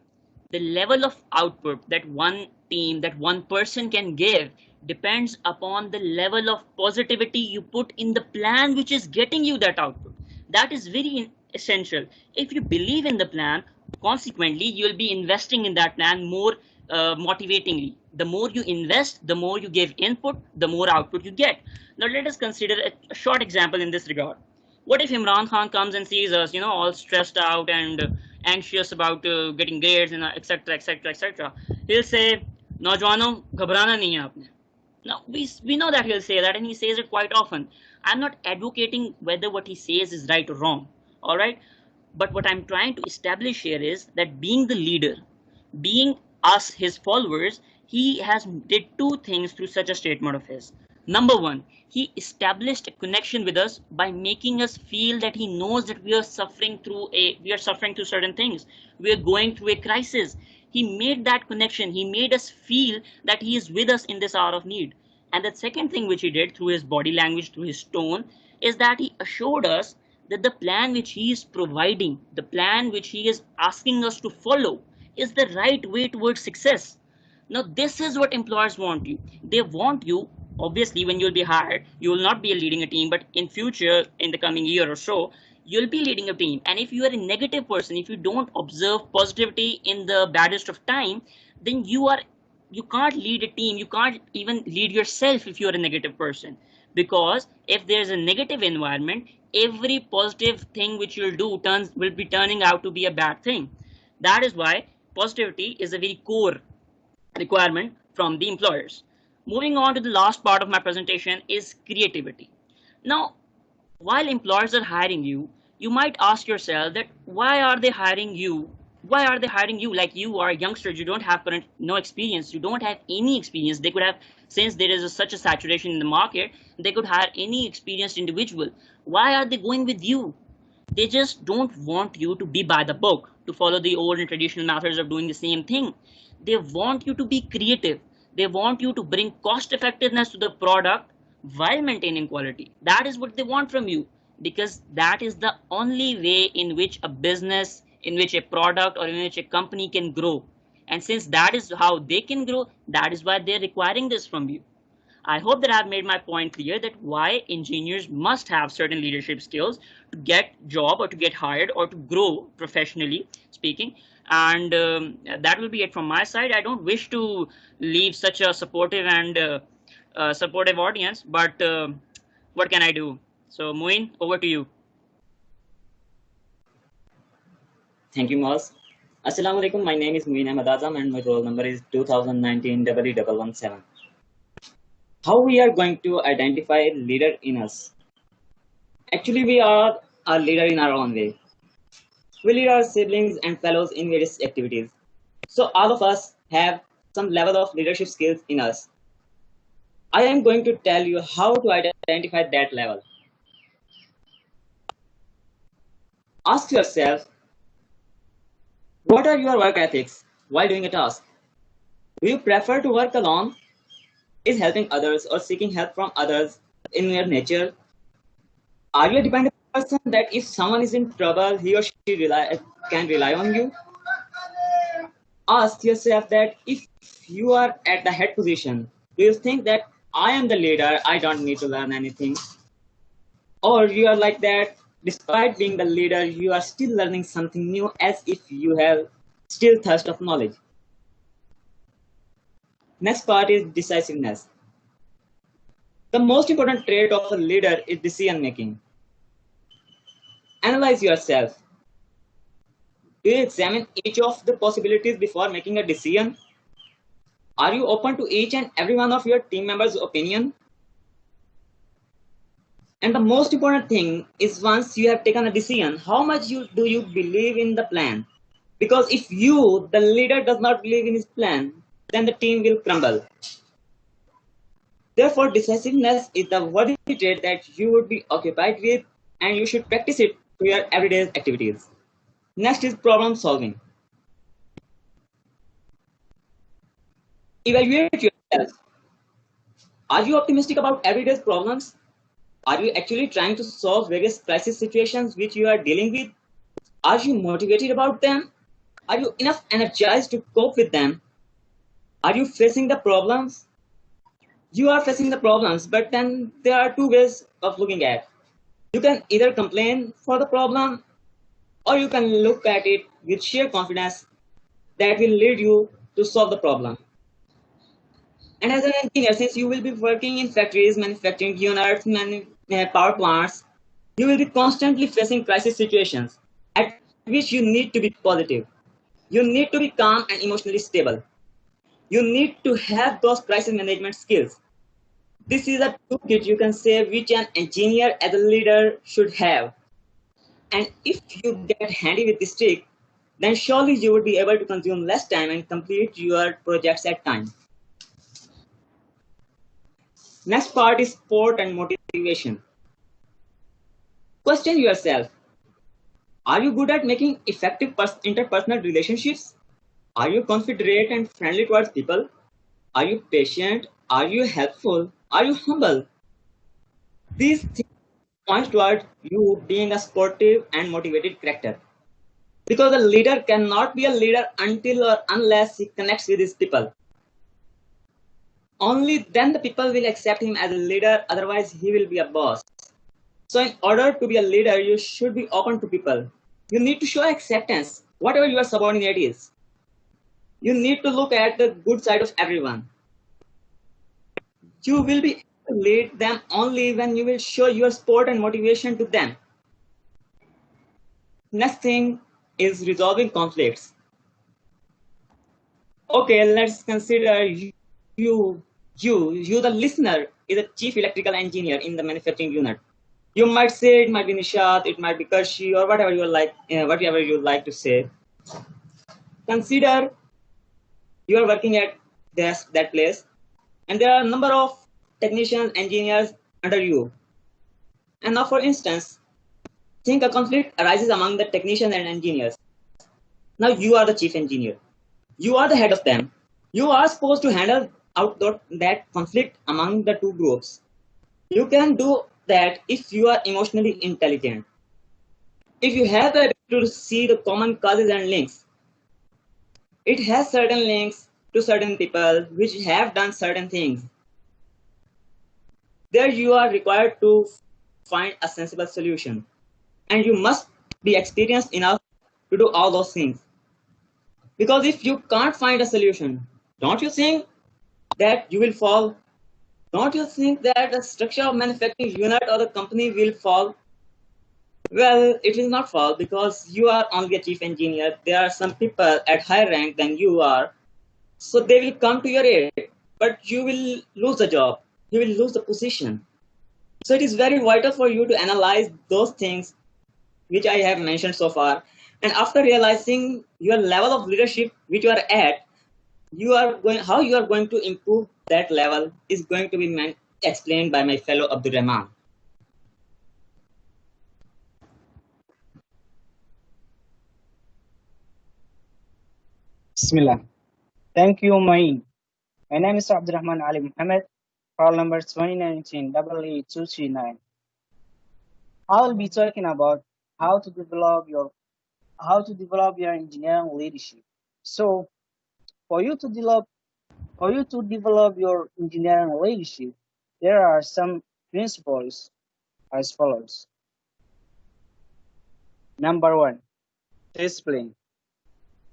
N: The level of output that one team, that one person can give depends upon the level of positivity you put in the plan which is getting you that output. That is very essential. If you believe in the plan, consequently, you will be investing in that plan more motivatingly. The more you invest, the more you give input, the more output you get. Now let us consider a short example in this regard. What if Imran Khan comes and sees us, all stressed out and anxious about getting grades and etc. etc. etc. He'll say, "Naujwano, ghabrana nahi hai aapne." Now we know that he'll say that, and he says it quite often. I'm not advocating whether what he says is right or wrong. All right, but what I'm trying to establish here is that being the leader, being us, his followers, he has did two things through such a statement of his. Number one, he established a connection with us by making us feel that he knows that we are suffering through certain things. We are going through a crisis. He made that connection. He made us feel that he is with us in this hour of need. And the second thing which he did through his body language, through his tone, is that he assured us that the plan which he is providing, the plan which he is asking us to follow, is the right way towards success. Now, this is what employers want you. They want you, obviously, when you'll be hired, you will not be leading a team, but in future, in the coming year or so, you'll be leading a team. And if you are a negative person, if you don't observe positivity in the baddest of time, then you can't lead a team. You can't even lead yourself if you're a negative person. Because if there's a negative environment, every positive thing which you'll do will be turning out to be a bad thing. That is why positivity is a very core requirement from the employers. Moving on to the last part of my presentation is creativity. Now, while employers are hiring you, you might ask yourself that why are they hiring you? Why are they hiring you? Like, you are a youngster, you don't have no experience, you don't have any experience. They could have, since there is such a saturation in the market, they could hire any experienced individual. Why are they going with you? They just don't want you to be by the book, to follow the old and traditional methods of doing the same thing. They want you to be creative. They want you to bring cost effectiveness to the product while maintaining quality. That is what they want from you, because that is the only way in which a business, in which a product, or in which a company can grow. And since that is how they can grow, that is why they're requiring this from you. I hope that I've made my point clear that why engineers must have certain leadership skills to get job or to get hired or to grow professionally speaking. And that will be it from my side. I don't wish to leave such a supportive and supportive audience, but what can I do? So Muin, over to you.
O: Thank you, Maz. Assalamu alaikum. My name is Muin Ahmad Azam and my roll number is 2019 117. How we are going to identify a leader in us? Actually, we are a leader in our own way. We lead our siblings and fellows in various activities. So all of us have some level of leadership skills in us. I am going to tell you how to identify that level. Ask yourself, what are your work ethics while doing a task? Do you prefer to work alone? Is helping others or seeking help from others in your nature? Are you a dependent person that if someone is in trouble, he or she can rely on you? Ask yourself that if you are at the head position, do you think that I am the leader, I don't need to learn anything? Or you are like that, despite being the leader, you are still learning something new as if you have still thirst of knowledge. Next part is decisiveness. The most important trait of a leader is decision making. Analyze yourself. Do you examine each of the possibilities before making a decision? Are you open to each and every one of your team members' opinion? And the most important thing is, once you have taken a decision, how much do you believe in the plan? Because if you, the leader, does not believe in his plan, then the team will crumble. Therefore, decisiveness is the worthy trait that you would be occupied with, and you should practice it to your everyday activities. Next is problem solving. Evaluate yourself. Are you optimistic about everyday's problems? Are you actually trying to solve various crisis situations which you are dealing with? Are you motivated about them? Are you enough energized to cope with them? Are you facing the problems? You are facing the problems, but then there are two ways of looking at. You can either complain for the problem, or you can look at it with sheer confidence that will lead you to solve the problem. And as an engineer, since you will be working in factories, manufacturing units, power plants, you will be constantly facing crisis situations at which you need to be positive. You need to be calm and emotionally stable. You need to have those crisis management skills. This is a toolkit you can say which an engineer as a leader should have. And if you get handy with this trick, then surely you would be able to consume less time and complete your projects at time. Next part is support and motivation. Question yourself, are you good at making effective interpersonal relationships? Are you considerate and friendly towards people? Are you patient? Are you helpful? Are you humble? These things point toward you being a sportive and motivated character. Because a leader cannot be a leader until or unless he connects with his people. Only then the people will accept him as a leader, otherwise he will be a boss. So in order to be a leader, you should be open to people. You need to show acceptance, whatever your subordinate is. You need to look at the good side of everyone. You will be able to lead them only when you will show your support and motivation to them. Next thing is resolving conflicts. Okay, let's consider you, the listener, is a chief electrical engineer in the manufacturing unit. You might say it might be Nishad, it might be Karshi, or whatever you like to say. Consider you are working at that place, and there are a number of technicians, engineers under you. And now, for instance, think a conflict arises among the technicians and engineers. Now you are the chief engineer. You are the head of them. You are supposed to handle out that conflict among the two groups. You can do that if you are emotionally intelligent. If you have the ability to see the common causes and links, it has certain links to certain people which have done certain things. There you are required to find a sensible solution. And you must be experienced enough to do all those things. Because if you can't find a solution, don't you think that you will fall? Don't you think that the structure of manufacturing unit or the company will fall? Well, it will not fall because you are only a chief engineer. There are some people at higher rank than you are. So they will come to your aid, but you will lose the job. You will lose the position. So it is very vital for you to analyze those things which I have mentioned so far. And after realizing your level of leadership which you are at, how you are going to improve that level is going to be explained by my fellow Abdul Rahman.
H: Bismillah. Thank you, Main. My name is Abdurrahman Ali Muhammad, call number 2019 239. I will be talking about how to develop your engineering leadership. So, for you to develop your engineering leadership, there are some principles as follows. Number one, discipline.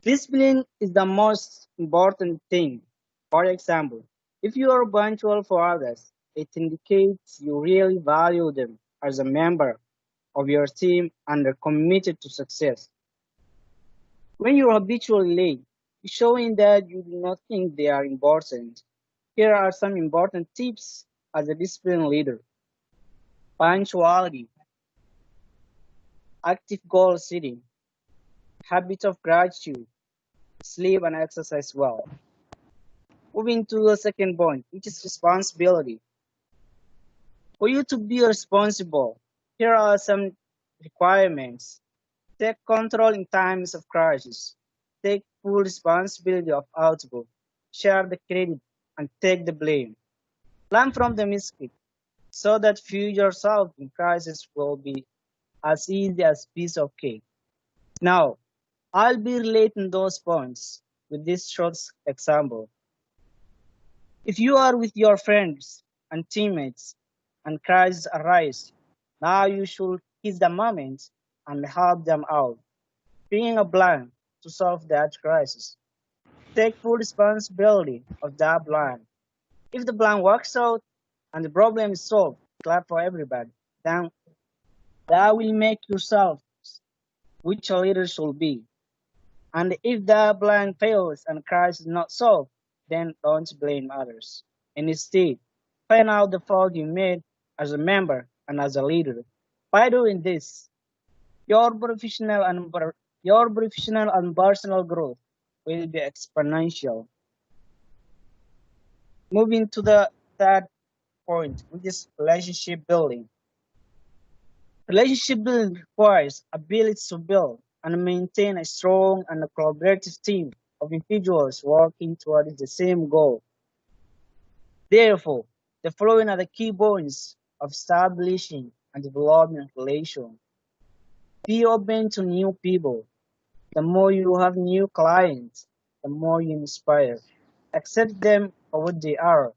H: Discipline is the most important thing. For example, if you are punctual for others, it indicates you really value them as a member of your team and are committed to success. When you're habitually late, it's showing that you do not think they are important. Here are some important tips as a discipline leader. Punctuality, active goal setting, habit of gratitude, sleep and exercise well. Moving to the second point, which is responsibility. For you to be responsible, here are some requirements. Take control in times of crisis. Take full responsibility of output. Share the credit and take the blame.
P: Learn from the mistake so that future solving crisis will be as easy as piece of cake. Now, I'll be relating those points with this short example. If you are with your friends and teammates and crisis arise, now you should seize the moment and help them out, being a plan to solve that crisis. Take full responsibility of that plan. If the plan works out and the problem is solved, clap for everybody. Then that will make yourself which a leader should be. And if the plan fails and crisis is not solved, then don't blame others. And instead, find out the fault you made as a member and as a leader. By doing this, your professional and personal growth will be exponential. Moving to the third point, which is relationship building. Relationship building requires ability to build and maintain a strong and a collaborative team of individuals working towards the same goal. Therefore, the following are the key points of establishing and developing relations. Be open to new people. The more you have new clients, the more you inspire. Accept them for what they are.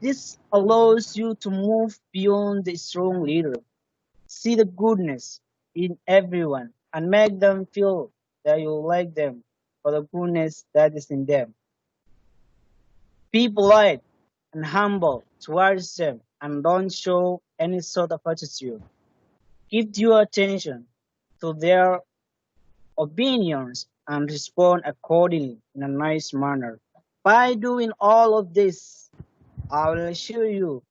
P: This allows you to move beyond the strong leader. See the goodness in everyone and make them feel that you like them for the goodness that is in them. Be polite and humble towards them and don't show any sort of attitude. Give due attention to their opinions and respond accordingly in a nice manner. By doing all of this, I will assure you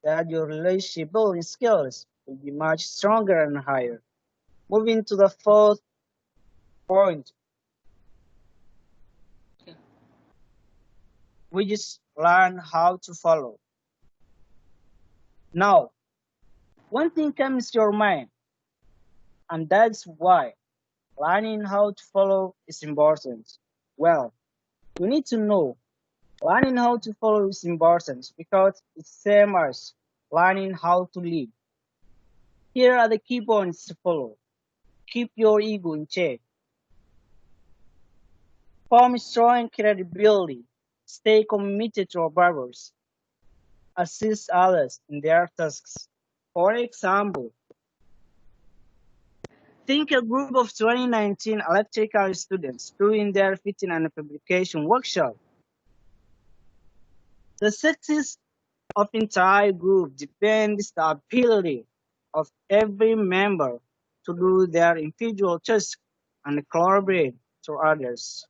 P: that your relationship building skills will be much stronger and higher. Moving to the fourth point, which is learn how to follow. Now, one thing comes to your mind, and that's why learning how to follow is important. Well, you need to know learning how to follow is important because it's same as learning how to live. Here are the key points to follow. Keep your ego in check. Form strong credibility. Stay committed to your purpose. Assist others in their tasks. For example, think a group of 2019 electrical students doing their fitting and fabrication workshop. The success of entire group depends on the ability of every member to do their individual tasks and collaborate to others.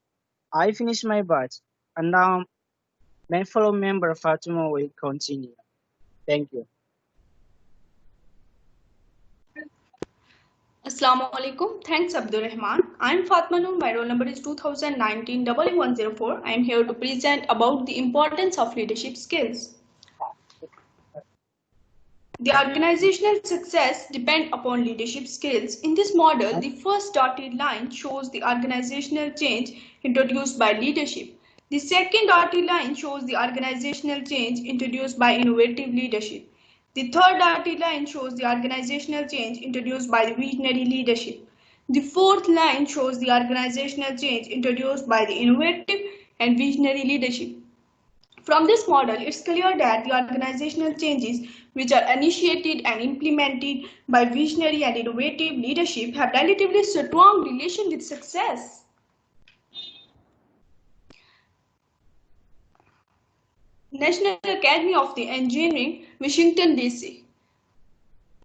P: I finished my batch, and now my fellow member Fatima will continue. Thank you.
E: Assalamu alaikum. Thanks, Abdul Rahman. I'm Fatma Noor. My roll number is 2019 11104. I am here to present about the importance of leadership skills. The organizational success depends upon leadership skills. In this model, the first dotted line shows the organizational change introduced by leadership. The second dotted line shows the organizational change introduced by innovative leadership. The third dotted line shows the organizational change introduced by the visionary leadership. The fourth line shows the organizational change introduced by the innovative and visionary leadership. From this model, it's clear that the organizational changes which are initiated and implemented by visionary and innovative leadership have relatively strong relation with success. National Academy of the Engineering, Washington, D.C.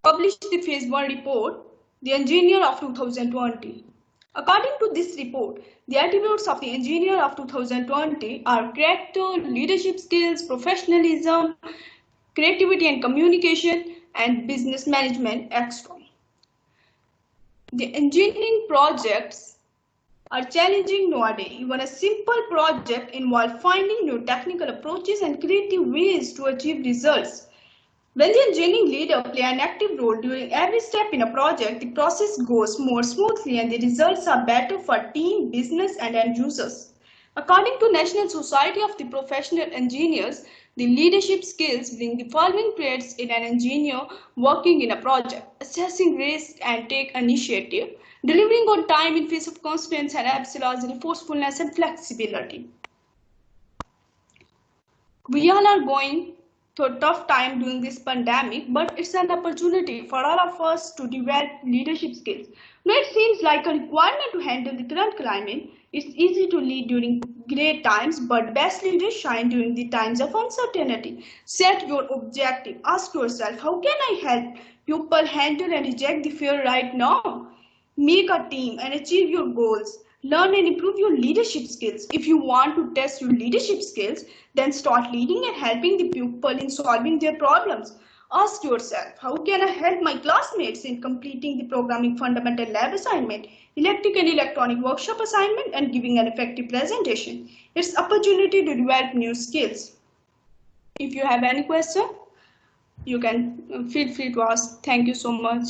E: published the Phase 1 report, The Engineer of 2020. According to this report, the attributes of the engineer of 2020 are character, leadership skills, professionalism, creativity and communication, and business management, etc. The engineering projects are challenging nowadays. Even a simple project involves finding new technical approaches and creative ways to achieve results. When the engineering leader plays an active role during every step in a project, the process goes more smoothly and the results are better for team, business, and end users. According to National Society of the Professional Engineers, the leadership skills bring the following traits in an engineer working in a project: assessing risk and take initiative, delivering on time in face of constraints and absolute resourcefulness and flexibility. We all are going through a tough time during this pandemic, but it's an opportunity for all of us to develop leadership skills. Now it seems like a requirement to handle the current climate. It's easy to lead during great times, but best leaders shine during the times of uncertainty. Set your objective. Ask yourself, how can I help people handle and reject the fear right now? Make a team and achieve your goals. Learn and improve your leadership skills. If you want to test your leadership skills, then start leading and helping the people in solving their problems. Ask yourself, how can I help my classmates in completing the programming fundamental lab assignment, electric and electronic workshop assignment, and giving an effective presentation? It's opportunity to develop new skills. If you have any question, you can feel free to ask. Thank you so much.